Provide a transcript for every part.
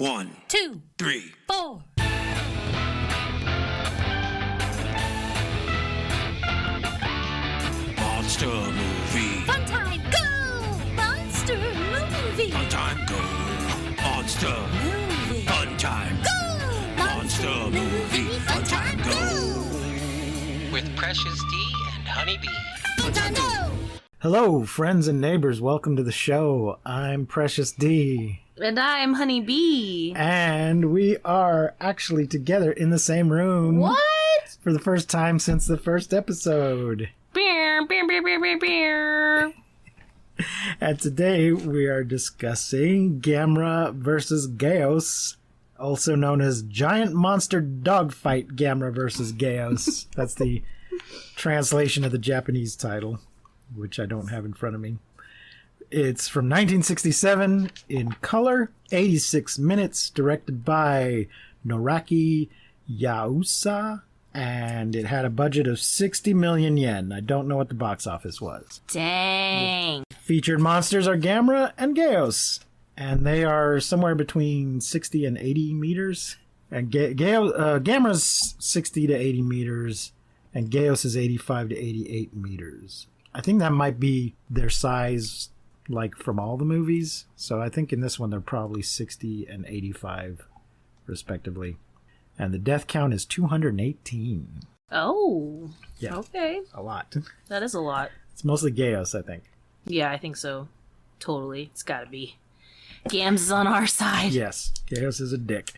1, 2, 3, 4. Monster movie. Fun time, go! Monster movie. Fun time, go. Monster. Movie. Fun time. Go! Monster movie. Fun time, go. With Precious D and Honeybee. Fun time, go! Hello, friends and neighbors. Welcome to the show. I'm Precious D. And I'm Honeybee. And we are actually together in the same room. What? For the first time since the first episode. Beer, beer, beer, beer, beer, beer. And today we are discussing Gamera versus Gyaos, also known as Giant Monster Dogfight Gamera versus Gyaos. That's the translation of the Japanese title, which I don't have in front of me. It's from 1967 in color, 86 minutes, directed by Noraki Yausa, and it had a budget of 60 million yen. I don't know what the box office was. Dang. Featured monsters are Gamera and Gyaos, and they are somewhere between 60 and 80 meters. And Gamera's 60 to 80 meters, and Gyaos is 85 to 88 meters. I think that might be their size, like from all the movies. So I think in this one they're probably 60 and 85, respectively. And the death count is 218. Oh. Yeah. Okay. A lot. That is a lot. It's mostly Gyaos, I think. Yeah, I think so. Totally. It's gotta be. Gams is on our side. Yes. Gyaos is a dick.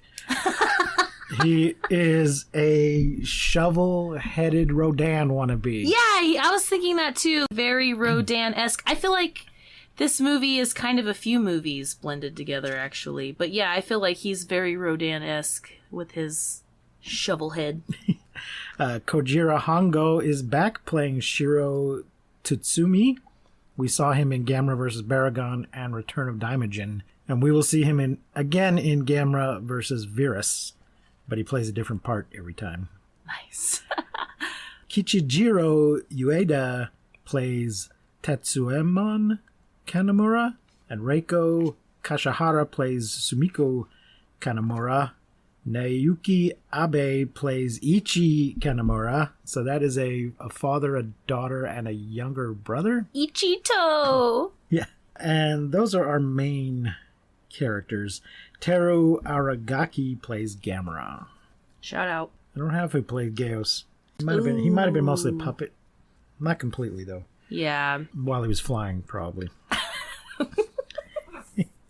He is a shovel-headed Rodan wannabe. Yeah, I was thinking that too. Very Rodan-esque. I feel like this movie is kind of a few movies blended together, actually. But yeah, I feel like he's very Rodan-esque with his shovel head. Kojiro Hongo is back playing Shiro Tsutsumi. We saw him in Gamera vs. Baragon and Return of Daimajin. And we will see him again in Gamera vs. Virus. But he plays a different part every time. Nice. Kichijiro Ueda plays Tetsuemon Kanamura, and Reiko Kashihara plays Sumiko Kanamura. Naoyuki Abe plays Ichi Kanamura. So that is a father, a daughter, and a younger brother. Ichito! Yeah. And those are our main characters. Teru Aragaki plays Gamera. Shout out. I don't have who played Gyaos. He might have been mostly a puppet. Not completely, though. Yeah. While he was flying, probably.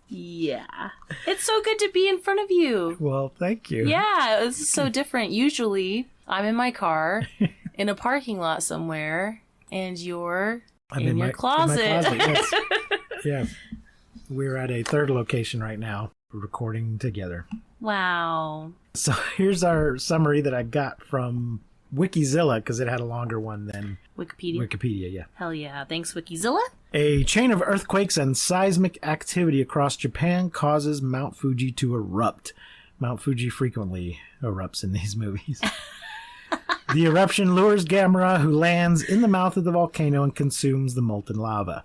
Yeah. It's so good to be in front of you. Well, thank you. Yeah, it's so different. Usually, I'm in my car, in a parking lot somewhere, and you're in your closet. In my closet, yes. Yeah. We're at a third location right now, recording together. Wow. So here's our summary that I got from Wikizilla, because it had a longer one than Wikipedia. Yeah. Hell yeah. Thanks, Wikizilla. A chain of earthquakes and seismic activity across Japan causes Mount Fuji to erupt. Mount Fuji frequently erupts in these movies. The eruption lures Gamera, who lands in the mouth of the volcano and consumes the molten lava.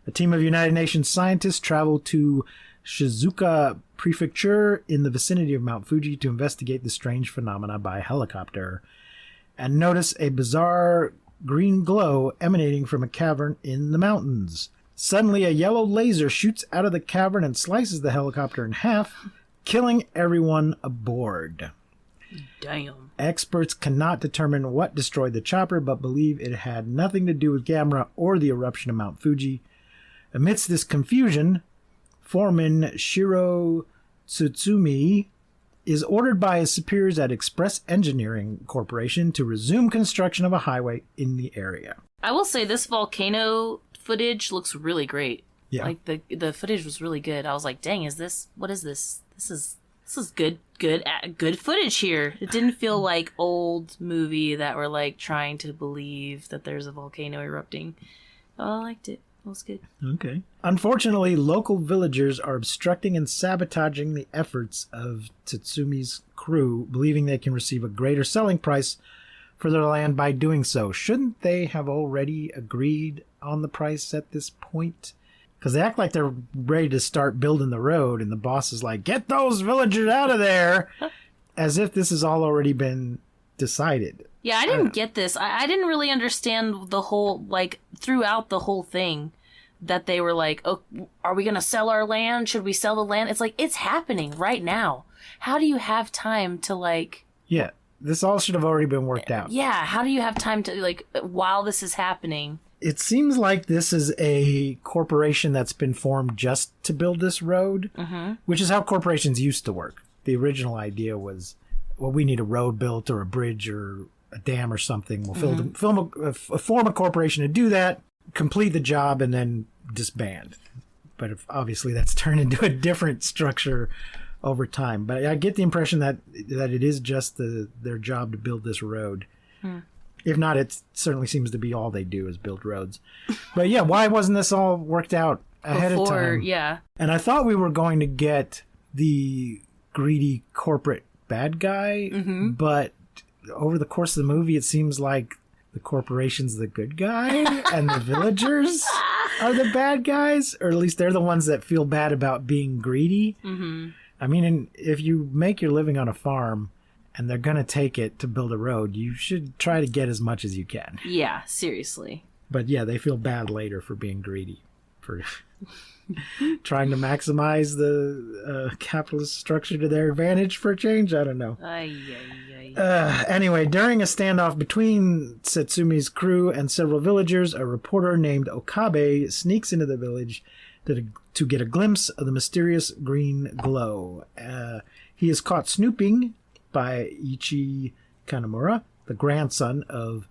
A team of United Nations scientists travel to Shizuoka Prefecture in the vicinity of Mount Fuji to investigate the strange phenomena by helicopter, and notice a bizarre green glow emanating from a cavern in the mountains. Suddenly, a yellow laser shoots out of the cavern and slices the helicopter in half, killing everyone aboard. Damn. Experts cannot determine what destroyed the chopper, but believe it had nothing to do with Gamera or the eruption of Mount Fuji. Amidst this confusion, Foreman Shiro Tsutsumi is ordered by his superiors at Express Engineering Corporation to resume construction of a highway in the area. I will say this volcano footage looks really great. Yeah. Like the footage was really good. I was like, dang, what is this? This is good footage here. It didn't feel like old movie that were like trying to believe that there's a volcano erupting. Oh, I liked it. It was good. Okay. Unfortunately, local villagers are obstructing and sabotaging the efforts of Tsumi's crew, believing they can receive a greater selling price for their land by doing so. Shouldn't they have already agreed on the price at this point? Because they act like they're ready to start building the road, and the boss is like, get those villagers out of there, as if this has all already been decided. Yeah, I didn't get this. I didn't really understand the whole, like, throughout the whole thing, that they were like, oh, are we going to sell our land? Should we sell the land? It's like, it's happening right now. How do you have time to, like... Yeah, this all should have already been worked out. Yeah, how do you have time to, like, while this is happening... It seems like this is a corporation that's been formed just to build this road, which is how corporations used to work. The original idea was, well, we need a road built or a bridge or a dam or something. We'll form a corporation to do that, complete the job, and then disband. But obviously that's turned into a different structure over time. But I get the impression that it is just their job to build this road. If not, it certainly seems to be all they do is build roads. But yeah, why wasn't this all worked out ahead of time? Yeah. And I thought we were going to get the greedy corporate bad guy, but over the course of the movie, it seems like the corporation's the good guy and the villagers are the bad guys, or at least they're the ones that feel bad about being greedy. I mean, if you make your living on a farm, and they're going to take it to build a road, you should try to get as much as you can. Yeah, seriously. But yeah, they feel bad later for being greedy, for trying to maximize the capitalist structure to their advantage for a change. I don't know. Anyway, during a standoff between Setsumi's crew and several villagers, a reporter named Okabe sneaks into the village to get a glimpse of the mysterious green glow. He is caught snooping by Ichi Kanemura, the grandson of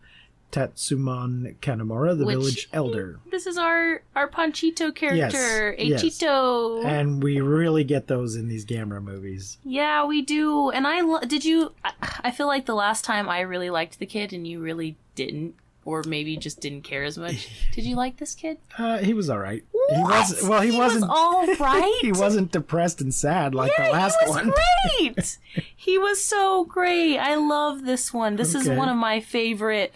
Tatsumon Kanemura, the village elder. This is our Panchito character, Eichito. And we really get those in these Gamera movies. Yeah, we do. And I feel like the last time I really liked the kid and you really didn't, or maybe just didn't care as much. Did you like this kid? He was all right. What? He wasn't all right. He wasn't depressed and sad like the last one. He was great. He was so great. I love this one. This is one of my favorite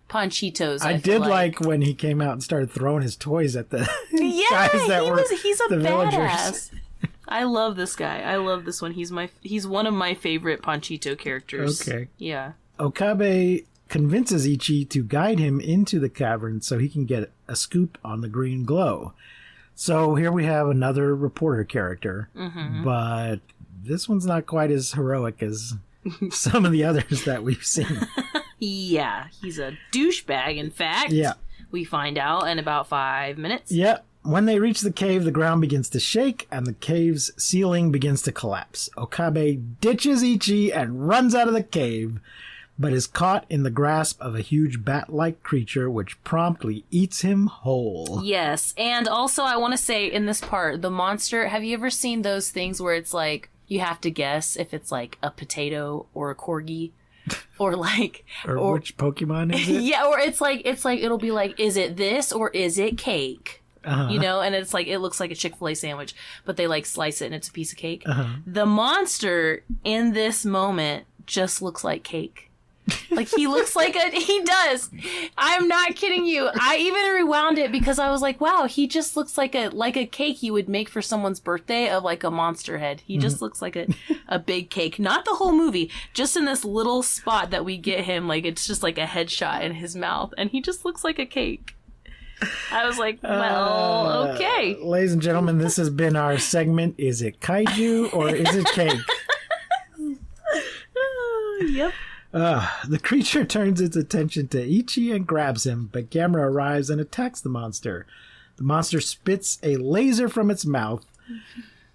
Panchitos. I did like when he came out and started throwing his toys at the guys that he's a badass. I love this guy. I love this one. He's one of my favorite Panchito characters. Okay. Yeah. Okabe convinces Ichi to guide him into the cavern so he can get a scoop on the green glow. So here we have another reporter character, but this one's not quite as heroic as some of the others that we've seen. Yeah, he's a douchebag, in fact. Yeah. We find out in about 5 minutes. Yeah. When they reach the cave, the ground begins to shake and the cave's ceiling begins to collapse. Okabe ditches Ichi and runs out of the cave, but is caught in the grasp of a huge bat-like creature which promptly eats him whole. Yes, and also I want to say in this part, the monster, have you ever seen those things where it's like, you have to guess if it's like a potato or a corgi? Or like... or which Pokemon is it? Yeah, or it's like, it'll be like, is it this or is it cake? You know, and it's like, it looks like a Chick-fil-A sandwich, but they like slice it and it's a piece of cake. The monster in this moment just looks like cake. Like he looks like he does. I'm not kidding you. I even rewound it because I was like, wow, he just looks like a cake you would make for someone's birthday of like a monster head. He just looks like a big cake. Not the whole movie, just in this little spot that we get him. Like it's just like a headshot in his mouth and he just looks like a cake. I was like, well, okay. Ladies and gentlemen, this has been our segment. Is it kaiju or is it cake? Yep. The creature turns its attention to Ichi and grabs him, but Gamera arrives and attacks the monster. The monster spits a laser from its mouth,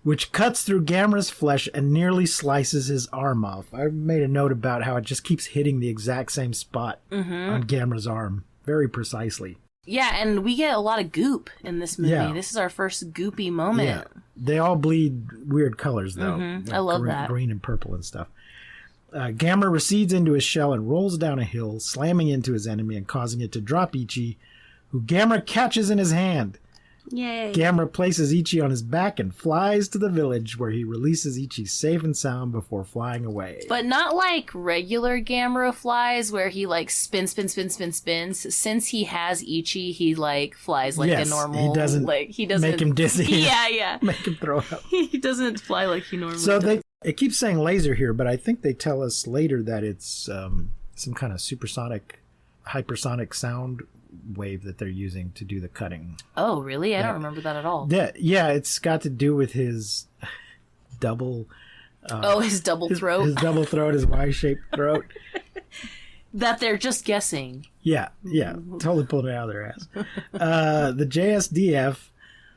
which cuts through Gamera's flesh and nearly slices his arm off. I made a note about how it just keeps hitting the exact same spot on Gamera's arm, very precisely. Yeah, and we get a lot of goop in this movie. Yeah. This is our first goopy moment. Yeah. They all bleed weird colors, though. I love that. Green and purple and stuff. Gamera recedes into his shell and rolls down a hill, slamming into his enemy and causing it to drop Ichi, who Gamera catches in his hand. Yay. Gamera places Ichi on his back and flies to the village where he releases Ichi safe and sound before flying away. But not like regular Gamera flies where he like spins. Since he has Ichi, he like flies like a normal. He doesn't make him dizzy. Yeah. Make him throw up. He doesn't fly like he normally So does. it keeps saying laser here, but I think they tell us later that it's some kind of supersonic, hypersonic sound wave that they're using to do the cutting. Oh, really? I don't remember that at all. Yeah, it's got to do with his double... his double throat? His double throat, his Y-shaped throat. That they're just guessing. Yeah. Totally pulled it out of their ass. The JSDF,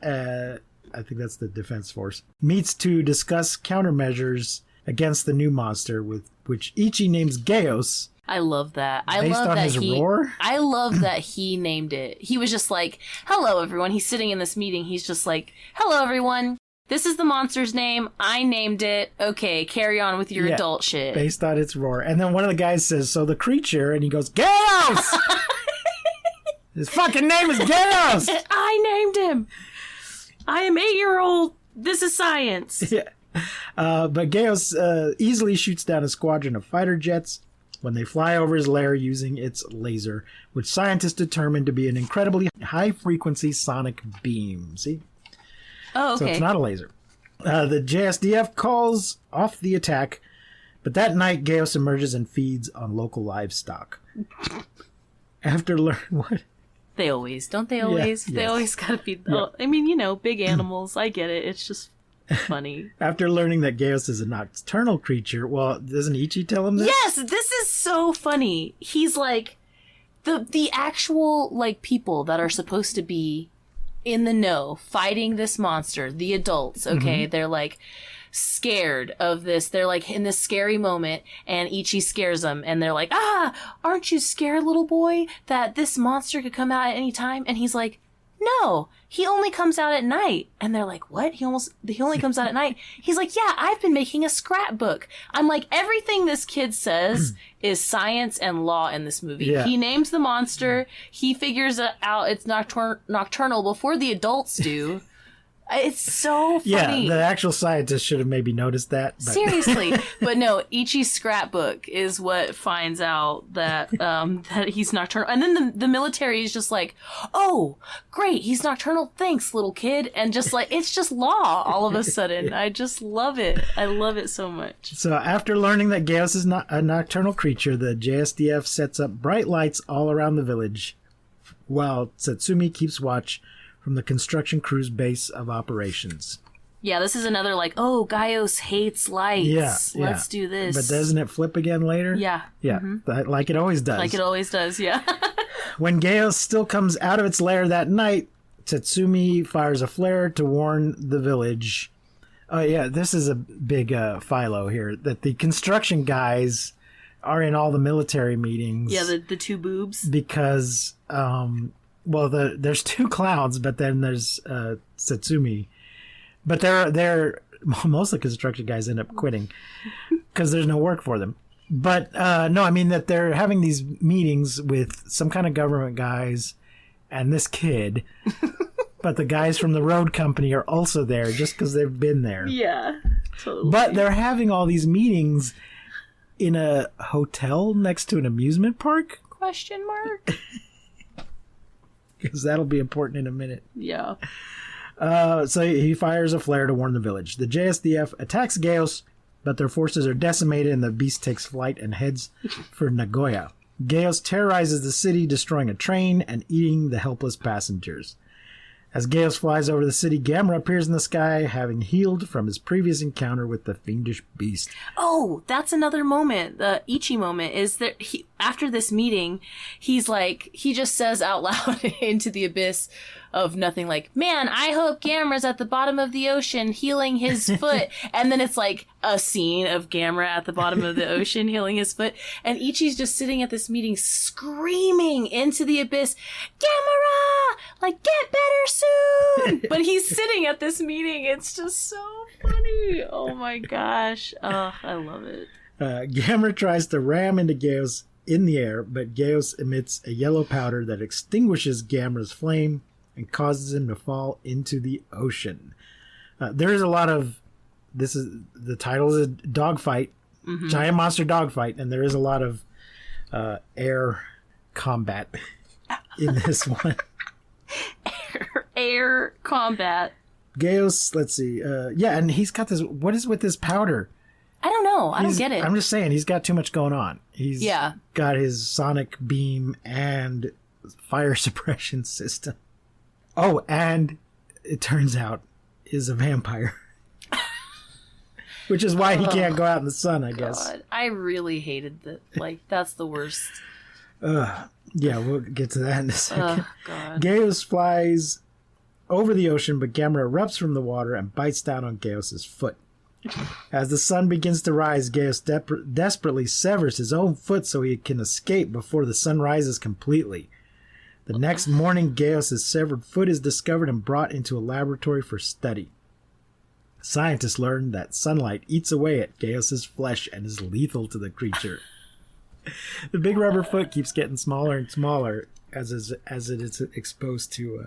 I think that's the Defense Force, meets to discuss countermeasures against the new monster, with which Ichi names Gyaos. I love that. I Based love on that his roar? I love that he named it. He was just like, "Hello, everyone." He's sitting in this meeting. He's just like, "Hello, everyone. This is the monster's name. I named it. Okay, carry on with your adult shit." Based on its roar. And then one of the guys says, "So the creature," and he goes, "Gyaos!" His fucking name is Gyaos! I named him. I am 8-year-old. This is science. Yeah. But Gyaos easily shoots down a squadron of fighter jets when they fly over his lair using its laser, which scientists determine to be an incredibly high-frequency sonic beam. See? Oh, okay. So it's not a laser. The JSDF calls off the attack, but that night Gyaos emerges and feeds on local livestock. After what? They always, don't they always? Yes. They always gotta be, I mean, big animals. I get it. It's just funny. After learning that Gyaos is a nocturnal creature, well, doesn't Ichi tell him this? Yes, this is so funny. He's like, the actual, like, people that are supposed to be in the know fighting this monster, the adults, okay? They're like scared of this. They're like in this scary moment, and Ichi scares them, and they're like, aren't you scared, little boy, that this monster could come out at any time? And he's like, no, he only comes out at night. And they're like, what? He only comes out at night. He's like, yeah, I've been making a scrapbook. I'm like, everything this kid says is science and law in this movie. Yeah. He names the monster. He figures out it's nocturnal before the adults do. It's so funny. Yeah, the actual scientist should have maybe noticed that. But. Seriously. But no, Ichi's scrapbook is what finds out that that he's nocturnal. And then the military is just like, oh, great, he's nocturnal. Thanks, little kid. And just like, it's just law all of a sudden. I just love it. I love it so much. So after learning that Gyaos is not a nocturnal creature, the JSDF sets up bright lights all around the village, while Satsumi keeps watch from the construction crew's base of operations. Yeah, this is another like, oh, Gyaos hates lights. Yeah. Let's do this. But doesn't it flip again later? Yeah. Yeah, like it always does. Like it always does, yeah. When Gyaos still comes out of its lair that night, Tatsumi fires a flare to warn the village. Oh yeah, this is a big philo here, that the construction guys are in all the military meetings. Yeah, the two boobs. Because... well, there's two clowns, but then there's Satsumi. But they're most of the construction guys end up quitting because there's no work for them. But no, I mean that they're having these meetings with some kind of government guys and this kid. But the guys from the road company are also there just because they've been there. Yeah, totally. But they're having all these meetings in a hotel next to an amusement park? Question mark? Because that'll be important in a minute. Yeah. So he fires a flare to warn the village. The JSDF attacks Gyaos, but their forces are decimated and the beast takes flight and heads for Nagoya. Gyaos terrorizes the city, destroying a train and eating the helpless passengers. As Gyaos flies over the city, Gamera appears in the sky, having healed from his previous encounter with the fiendish beast. Oh, that's another moment. The Ichi moment is that after this meeting, he's like, he just says out loud into the abyss of nothing like, man, I hope Gamera's at the bottom of the ocean healing his foot. And then it's like a scene of Gamera at the bottom of the ocean healing his foot. And Ichi's just sitting at this meeting screaming into the abyss, Gamera! Like, get better soon! But he's sitting at this meeting. It's just so funny. Oh my gosh. Oh, I love it. Gamera tries to ram into Gyaos in the air, but Gyaos emits a yellow powder that extinguishes Gamera's flame and causes him to fall into the ocean. There is a lot of... the title is a dogfight, giant monster dogfight, and there is a lot of air combat in this one. Air combat. Gyaos, let's see. And he's got this... What is with this powder? I don't know. I don't get it. I'm just saying, he's got too much going on. He's got his sonic beam and fire suppression system. Oh, and it turns out is a vampire. Which is why he can't go out in the sun, I guess. God, I really hated that. Like, that's the worst. Yeah, we'll get to that in a second. God. Gyaos flies over the ocean, but Gamera erupts from the water and bites down on Gyaos' foot. As the sun begins to rise, Gyaos desperately severs his own foot so he can escape before the sun rises completely. The next morning, Gyaos' severed foot is discovered and brought into a laboratory for study. Scientists learn that sunlight eats away at Gyaos' flesh and is lethal to the creature. The big rubber foot keeps getting smaller and smaller as it is exposed to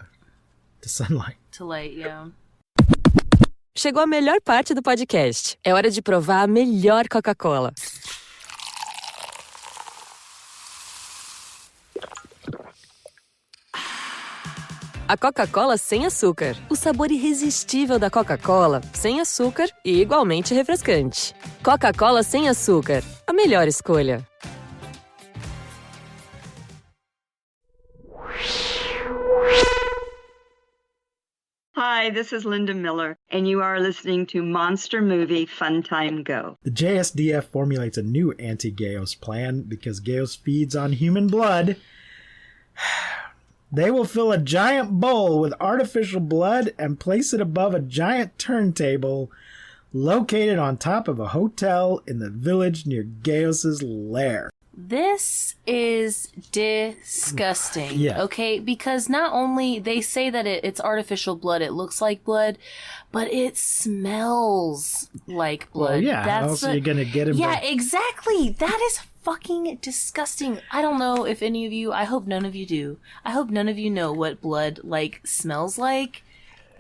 sunlight. To light, yeah. Chegou a melhor parte do podcast. É hora de provar a melhor Coca-Cola. A Coca-Cola sem açúcar. O sabor irresistível da Coca-Cola, sem açúcar e igualmente refrescante. Coca-Cola sem açúcar. A melhor escolha. Hi, this is Linda Miller, and you are listening to Monster Movie Fun Time Go. The JSDF formulates a new anti-Gyaos plan because Gyaos feeds on human blood. They will fill a giant bowl with artificial blood and place it above a giant turntable located on top of a hotel in the village near Gyaos' lair. This is disgusting. Yeah. Okay, because not only they say that it's artificial blood, it looks like blood, but it smells like blood. Well, yeah, how else are you gonna get him? Yeah, exactly. That is fucking disgusting. I don't know if any of you, I hope none of you do. I hope none of you know what blood, like, smells like.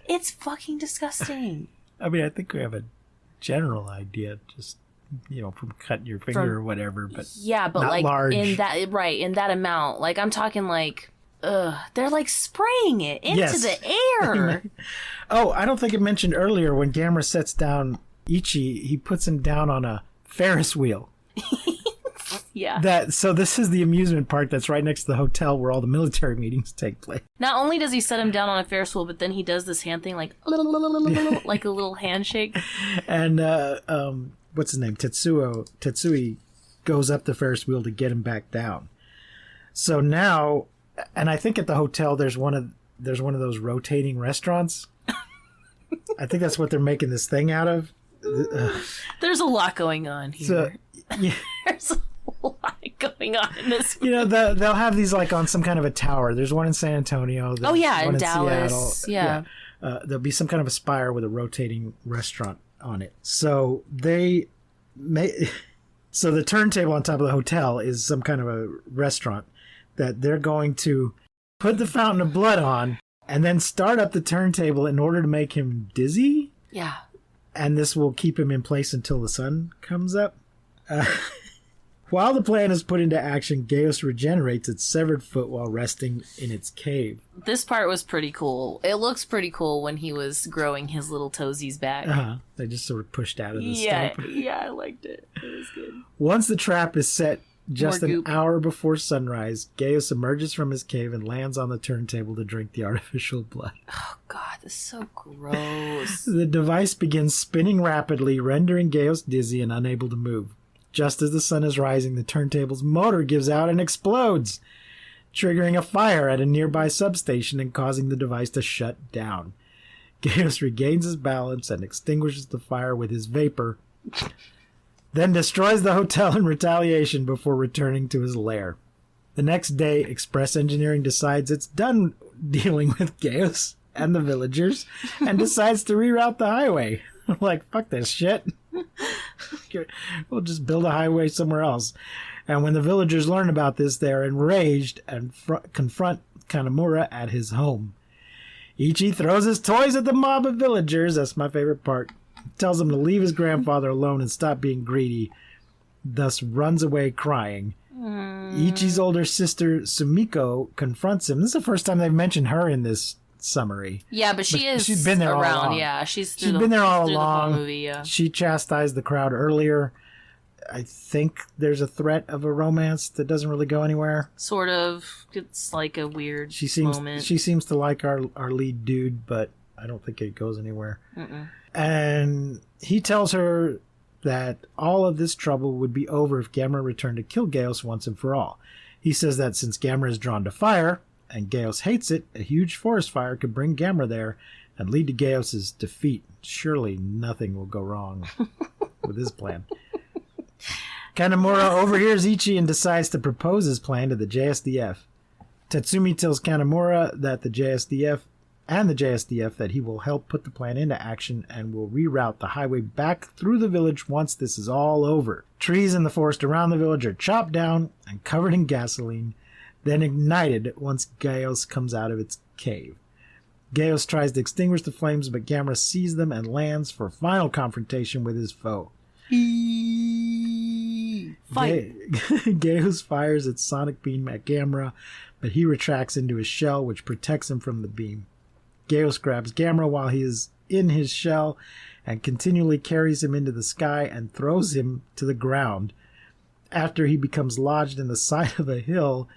It's fucking disgusting. I mean, I think we have a general idea, just, from cutting your finger or whatever, but yeah, but not like large. in that amount, like I'm talking like, they're like spraying it into the air. Oh, I don't think it mentioned earlier when Gamera sets down Ichi, he puts him down on a Ferris wheel. Yeah. So this is the amusement park that's right next to the hotel where all the military meetings take place. Not only does he set him down on a Ferris wheel, but then he does this hand thing like like a little handshake. And what's his name? Tetsui goes up the Ferris wheel to get him back down. So now, and I think at the hotel there's one of those rotating restaurants. I think that's what they're making this thing out of. There's a lot going on here. So, yeah. There's a lot going on in this movie. They'll have these like on some kind of a tower. There's one in San Antonio. Oh yeah, in Dallas. Seattle. Yeah. There'll be some kind of a spire with a rotating restaurant on it. So so the turntable on top of the hotel is some kind of a restaurant that they're going to put the fountain of blood on and then start up the turntable in order to make him dizzy. Yeah. And this will keep him in place until the sun comes up. While the plan is put into action, Gyaos regenerates its severed foot while resting in its cave. This part was pretty cool. It looks pretty cool when he was growing his little toesies back. They just sort of pushed out of the stump. Yeah, I liked it. It was good. Once the trap is set just an hour before sunrise, Gyaos emerges from his cave and lands on the turntable to drink the artificial blood. Oh, God, this is so gross. The device begins spinning rapidly, rendering Gyaos dizzy and unable to move. Just as the sun is rising, the turntable's motor gives out and explodes, triggering a fire at a nearby substation and causing the device to shut down. Gyaos regains his balance and extinguishes the fire with his vapor, then destroys the hotel in retaliation before returning to his lair. The next day, Express Engineering decides it's done dealing with Gyaos and the villagers and decides to reroute the highway. Like, fuck this shit. We'll just build a highway somewhere else. And when the villagers learn about this, they're enraged and confront Kanemura at his home. Ichi throws his toys at the mob of villagers. That's my favorite part. Tells him to leave his grandfather alone and stop being greedy. Thus runs away crying. Ichi's older sister, Sumiko, confronts him. This is the first time they've mentioned her in this summary. Yeah, but she's been there all around. along. Yeah, she's been there all through along. The whole movie, yeah. She chastised the crowd earlier. I think there's a threat of a romance that doesn't really go anywhere. Sort of. It's like a weird moment. She seems to like our lead dude, but I don't think it goes anywhere. And he tells her that all of this trouble would be over if Gamera returned to kill Gyaos once and for all. He says that since Gamera is drawn to fire, and Gyaos hates it, a huge forest fire could bring Gamera there and lead to Gyaos' defeat. Surely nothing will go wrong with his plan. Kanamura overhears Ichi and decides to propose his plan to the JSDF. Tatsumi tells Kanamura that the JSDF that he will help put the plan into action and will reroute the highway back through the village once this is all over. Trees in the forest around the village are chopped down and covered in gasoline, then ignited once Gyaos comes out of its cave. Gyaos tries to extinguish the flames, but Gamera sees them and lands for final confrontation with his foe. Fight. Gyaos fires its sonic beam at Gamera, but he retracts into his shell, which protects him from the beam. Gyaos grabs Gamera while he is in his shell and continually carries him into the sky and throws him to the ground. After he becomes lodged in the side of a hill,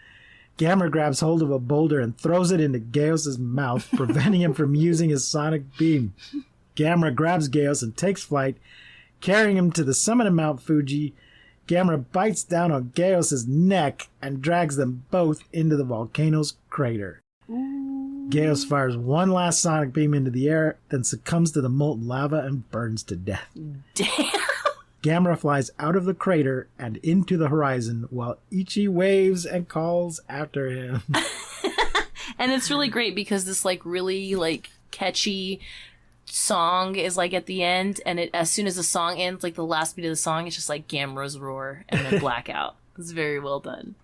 Gamera grabs hold of a boulder and throws it into Gyaos' mouth, preventing him from using his sonic beam. Gamera grabs Gyaos and takes flight, carrying him to the summit of Mount Fuji. Gamera bites down on Gyaos' neck and drags them both into the volcano's crater. Gyaos fires one last sonic beam into the air, then succumbs to the molten lava and burns to death. Damn. Gamera flies out of the crater and into the horizon while Ichi waves and calls after him. And it's really great because this like really like catchy song is like at the end, and it as soon as the song ends, like the last beat of the song, it's just like Gamera's roar and then blackout. It's very well done.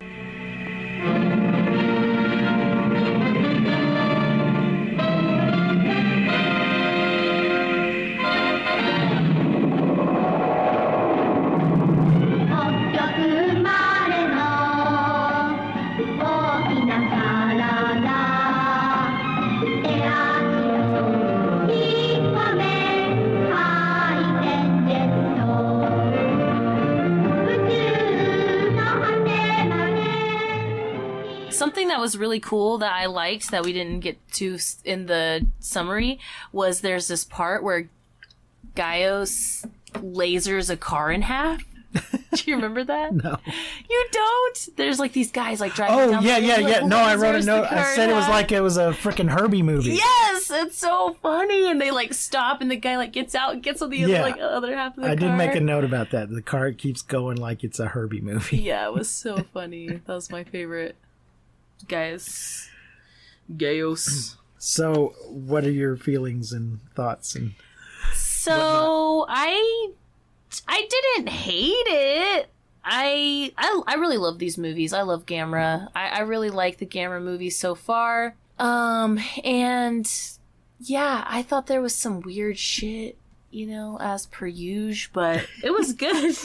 Something that was really cool that I liked that we didn't get to in the summary was there's this part where Gyaos lasers a car in half. Do you remember that? No. You don't? There's like these guys like driving down the road, yeah. like, No, I wrote a lasers note. the I car said in it was half. like it was a freaking Herbie movie. Yes, it's so funny, and they like stop, and the guy like gets out, and gets on the other, like other half of the car. I did make a note about that. The car keeps going like it's a Herbie movie. Yeah, it was so funny. That was my favorite. Gyaos. So, what are your feelings and thoughts? And so I didn't hate it. I really love these movies. I love Gamera. I really like the Gamera movies so far. And yeah, I thought there was some weird shit, you know, as per usual, but it was good.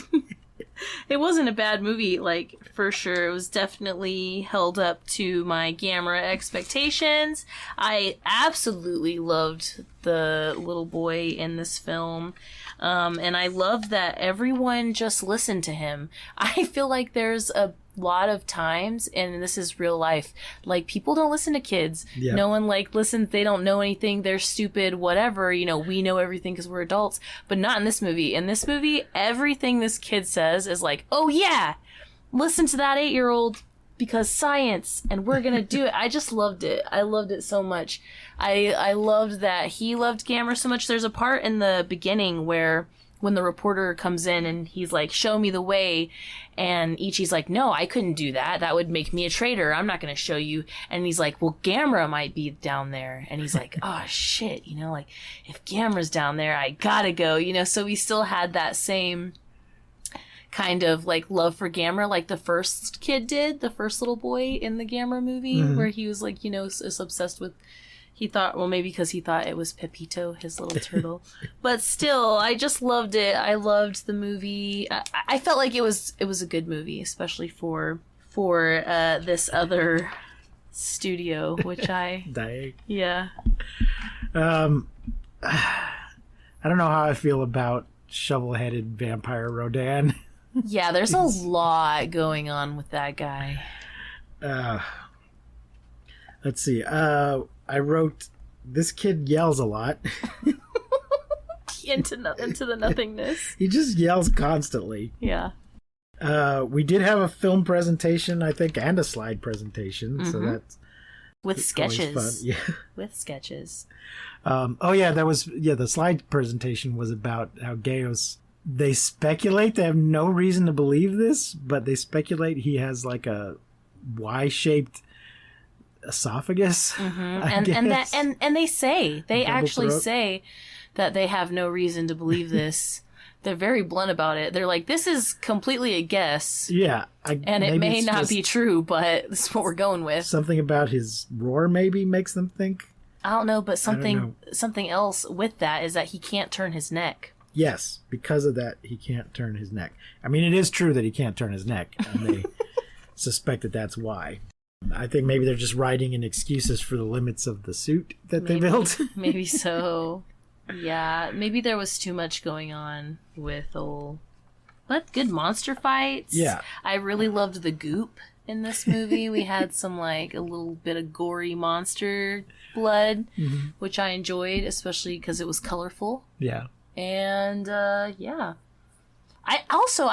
It wasn't a bad movie, like, for sure. It was definitely held up to my Gamera expectations. I absolutely loved the little boy in this film. And I loved that everyone just listened to him. I feel like there's a lot of times, and this is real life, like, people don't listen to kids. Yeah. No one like listens. They don't know anything. They're stupid, whatever. You know, we know everything because we're adults, but not in this movie. In this movie, everything this kid says is like, oh yeah, listen to that 8-year-old because science, and we're gonna do it. I just loved it. I loved it so much. I loved that he loved Gamera so much. There's a part in the beginning where when the reporter comes in and he's like, show me the way, and Ichi's like, no, I couldn't do that. That would make me a traitor. I'm not going to show you. And he's like, well, Gamera might be down there. And he's like, oh shit, you know, like, if Gamera's down there, I gotta go, you know. So we still had that same kind of like love for Gamera, like the first kid did, the first little boy in the Gamera movie, where he was like, you know, so obsessed with He thought, well, maybe because he thought it was Pepito, his little turtle. But still, I just loved it. I loved the movie. I felt like it was a good movie, especially for this other studio, which yeah. I don't know how I feel about shovel-headed vampire Rodan. Yeah, there's a lot going on with that guy. Let's see. I wrote, this kid yells a lot. into the nothingness. He just yells constantly. Yeah. We did have a film presentation, I think, and a slide presentation. So that's with sketches. fun. Yeah. With sketches. The slide presentation was about how Gyaos, they speculate, they have no reason to believe this, but they speculate he has like a Y-shaped esophagus. And they say, they Double actually throat. say that they have no reason to believe this. They're very blunt about it. They're like, this is completely a guess. Yeah. And it may not be true, but this is what we're going with. Something about his roar maybe makes them think. I don't know, but something else with that is that he can't turn his neck. Yes, because of that, he can't turn his neck. I mean, it is true that he can't turn his neck, and they suspect that that's why. I think maybe they're just writing in excuses for the limits of the suit that they built. Maybe so. Yeah, maybe there was too much going on with but good monster fights. Yeah. I really loved the goop in this movie. We had some a little bit of gory monster blood, which I enjoyed, especially because it was colorful. Yeah. And yeah. I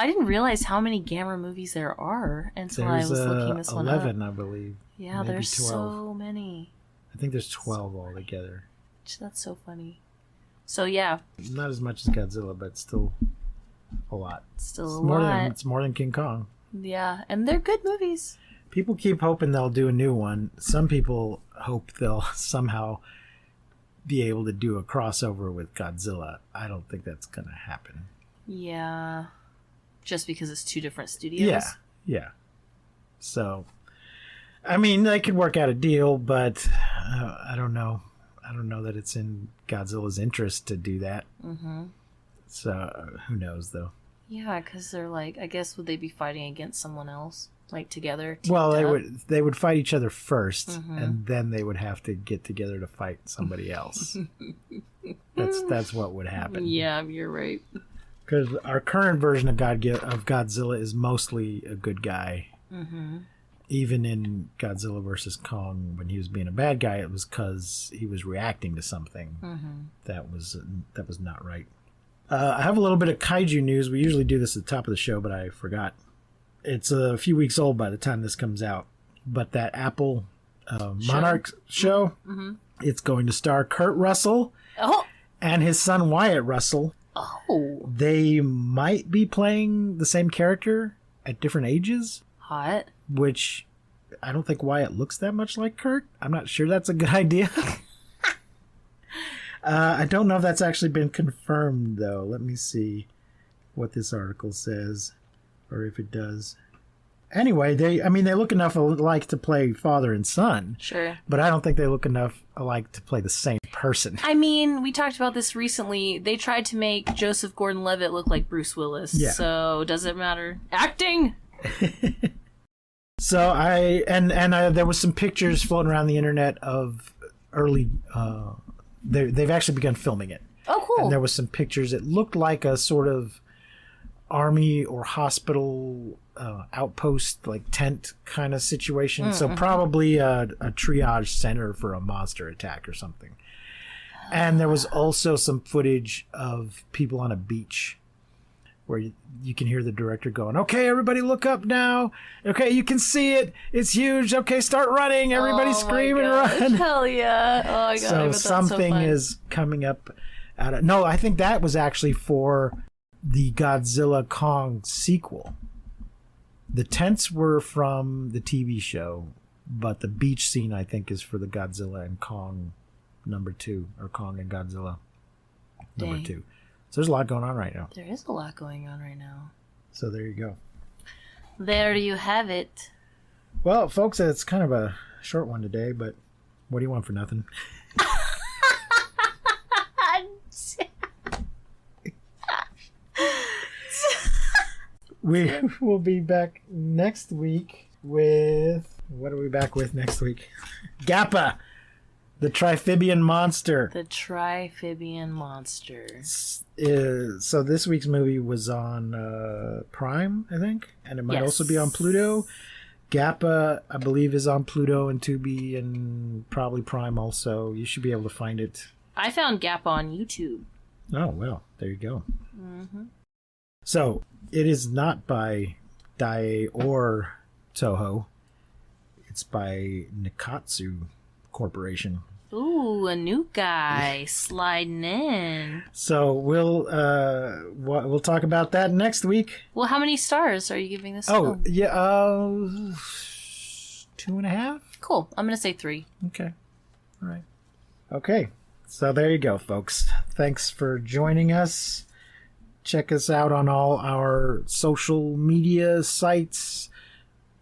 didn't realize how many Gamera movies there are until I was looking this one up. 11, I believe. Yeah, Maybe there's 12. so many. I think there's 12 altogether. That's so funny. So yeah. Not as much as Godzilla, but still a lot. Still a More lot. it's more than King Kong. Yeah, and they're good movies. People keep hoping they'll do a new one. Some people hope they'll somehow be able to do a crossover with Godzilla. I don't think that's going to happen. Yeah. Just because it's two different studios? Yeah. So, I mean, they could work out a deal, but I don't know. I don't know that it's in Godzilla's interest to do that. Mm-hmm. So, who knows, though? Yeah, because they're I guess would they be fighting against someone else? Together? Well, they would fight each other first, and then they would have to get together to fight somebody else. That's what would happen. Yeah, you're right. Because our current version of Godzilla is mostly a good guy. Mm-hmm. Even in Godzilla vs. Kong, when he was being a bad guy, it was because he was reacting to something that was not right. I have a little bit of kaiju news. We usually do this at the top of the show, but I forgot. It's a few weeks old by the time this comes out. But that Apple Monarch show, it's going to star Kurt Russell and his son Wyatt Russell. Oh. They might be playing the same character at different ages. Hot. Which I don't think Wyatt looks that much like Kurt. I'm not sure that's a good idea. I don't know if that's actually been confirmed, though. Let me see what this article says, or if it does. Anyway, they look enough alike to play father and son. Sure. But I don't think they look enough alike to play the same person. I mean, we talked about this recently. They tried to make Joseph Gordon-Levitt look like Bruce Willis. Yeah. So, does it matter? Acting! So, there was some pictures floating around the internet of early... They've actually begun filming it. Oh, cool. And there was some pictures. It looked like a sort of army or hospital outpost, tent kind of situation. Mm-hmm. So probably a triage center for a monster attack or something. And there was also some footage of people on a beach where you can hear the director going, "Okay, everybody look up now. Okay, you can see it. It's huge. Okay, start running. Everybody scream and run." Hell yeah. Oh my God. So something is coming up out of... No, I think that was actually for the Godzilla Kong sequel. The tents were from the TV show, but the beach scene, I think, is for the Godzilla and Kong #2, or Kong and Godzilla #2. So there's a lot going on right now. There is a lot going on right now. So there you go. There you have it. Well, folks, it's kind of a short one today, but what do you want for nothing? We will be back next week with... What are we back with next week? Gappa, the Triphibian monster. The Triphibian monster. So this week's movie was on Prime, I think, and it might also be on Pluto. Gappa, I believe, is on Pluto and Tubi and probably Prime also. You should be able to find it. I found Gappa on YouTube. Oh, well, there you go. Mm-hmm. So, it is not by Daiei or Toho. It's by Nikatsu Corporation. Ooh, a new guy sliding in. So, we'll talk about that next week. Well, how many stars are you giving this Oh, film? yeah, 2.5? Cool. I'm going to say 3. Okay. All right. Okay. So there you go, folks. Thanks for joining us. Check us out on all our social media sites.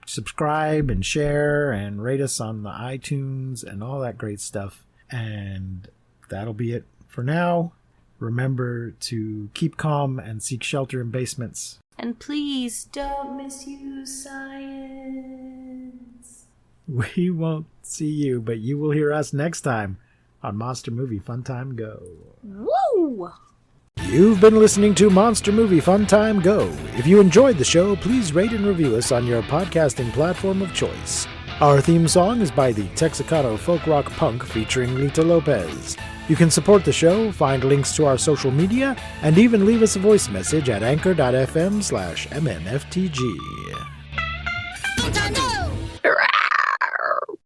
Subscribe and share and rate us on the iTunes and all that great stuff. And that'll be it for now. Remember to keep calm and seek shelter in basements. And please don't misuse science. We won't see you, but you will hear us next time on Monster Movie Fun Time Go. Woo! You've been listening to Monster Movie Fun Time Go. If you enjoyed the show, please rate and review us on your podcasting platform of choice. Our theme song is by the Texacato Folk Rock Punk featuring Lita Lopez. You can support the show, find links to our social media, and even leave us a voice message at anchor.fm/MNFTG.